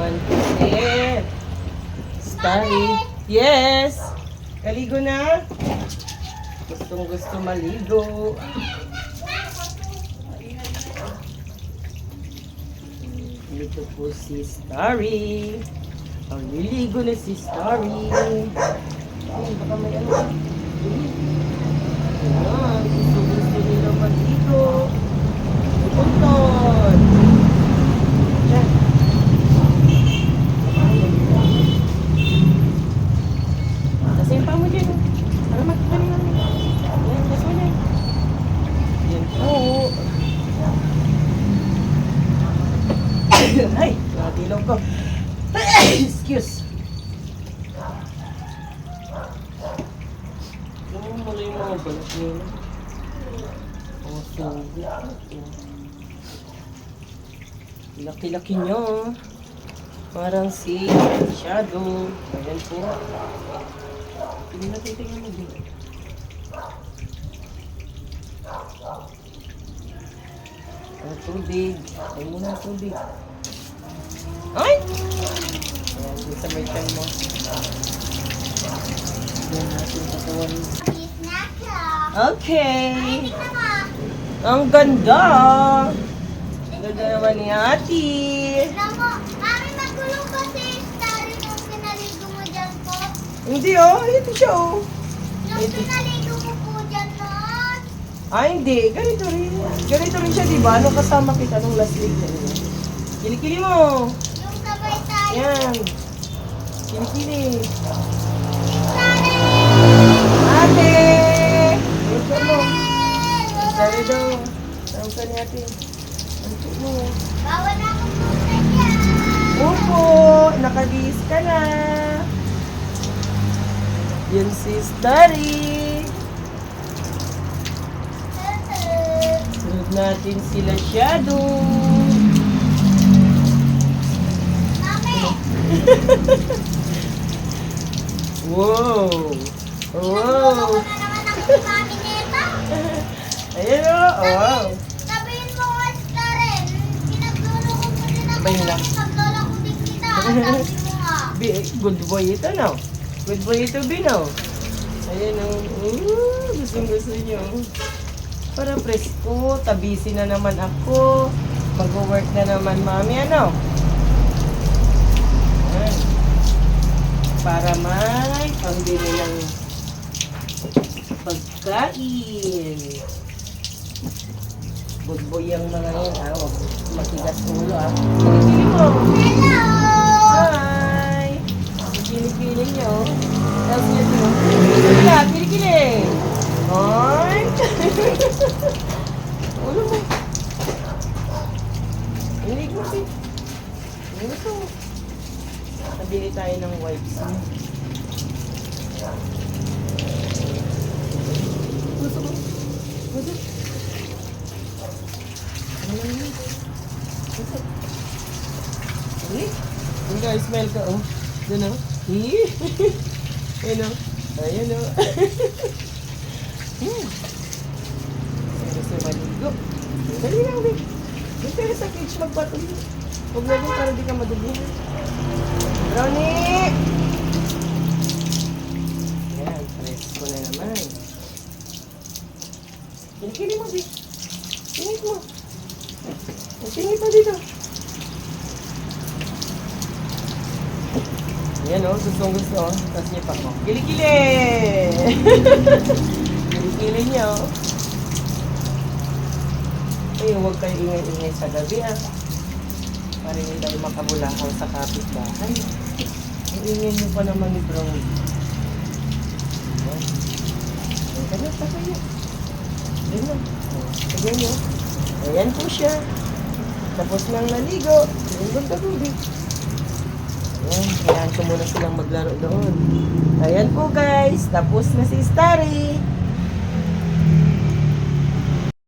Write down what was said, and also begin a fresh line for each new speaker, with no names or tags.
naman po si Starry. Yes! Kaligo na? Gustong gusto maligo. Dito po si Starry. Ang liligo na si Starry. Ay, baka may ano. Ayan, gusto nila maligo. Punton. Yan. Kasi yung paa mo dyan. Para makita nila. Yan, kasi mo dyan. Yan po. Ay, natilog ko. Excuse. Ano mo yung mga balat nila? Laki-laki nyo. Parang si Shadow. Ayan po. Hindi natin tingnan mo din. Ang tubig. Ay muna ang tubig. Ay! Ayan, sa may time mo. Ayan natin katawan. Okay. Ang ganda. Ang ganda naman ni Ate.
Mami, magulong kasi Starry nung pinaligo mo dyan po.
Hindi oh, ito siya oh.
Nung pinaligo mo po dyan noon.
Hindi. Ganito rin. Ganito rin siya, di ba? Ano kasama kita nung last week na yun? Kilikili mo.
Yung sabay tayo.
Yan. Kilikili.
Starry!
Ate! Ito mo. Sorry daw. Saan ka ni Ate? Ito mo.
Bawal na akong punta dyan.
Opo, nakadis ka na. Yan si Starry. Sunod natin sila Shadow.
Mami!
Wow!
Nagulong
Wow!
na naman ako si Mami neta.
Ayan o! Wow!
Sabihin mo nga Starry. Pinaglolo ko po din ako.
Ayun lang.
Paglola ko din kita. Sabi mo nga.
Good boy ito, no? Good boy ito, Bino. Ayan o. Gustong-gusto nyo. Para presko. Tabisi na naman ako. Mag-work na naman, Mami. Ano? Ayan. Para may pambili ng pagkain. Good boy ang mga yun. Huwag matigas ulo, Kilikili mo.
Hello!
Hi! Kilikili nyo. Tapos nyo ito. Kilikili kilikili. Hi! Ulo mo. Hilig mo si. Ito. Nabili tayo ng wipes. Gusto ko. Gusto. Ano yun? Gusto. Eh? Yung guys, smell ka, oh. Doon, oh. Eh? Ayun, oh. Ayun, oh. Gusto maligo. Dali lang, babe. Doon tayo sa cage magpatuloy. Huwag na doon para di ka madubihan. Brownie! Ayan, presko na naman. Kinikili mo, babe. Tingit mo. Tingit mo dito. Ayan o, gusto. Tapos niya pa ko. Kilikili! Kilikili niya o. Ay, huwag kayo ingay-ingay sa gabi para hindi tayo makabulakaw sa kapitbahay. Ang ingay niyo pa naman ni Brown. Ayan. Ayan ka na, takay niya. Ayan na. Ayan niyo. Ayan po siya. Tapos nang naligo. Ayan ka tubig. Ayan, kailangan ko muna silang maglaro doon. Ayan po guys, tapos na si Starry.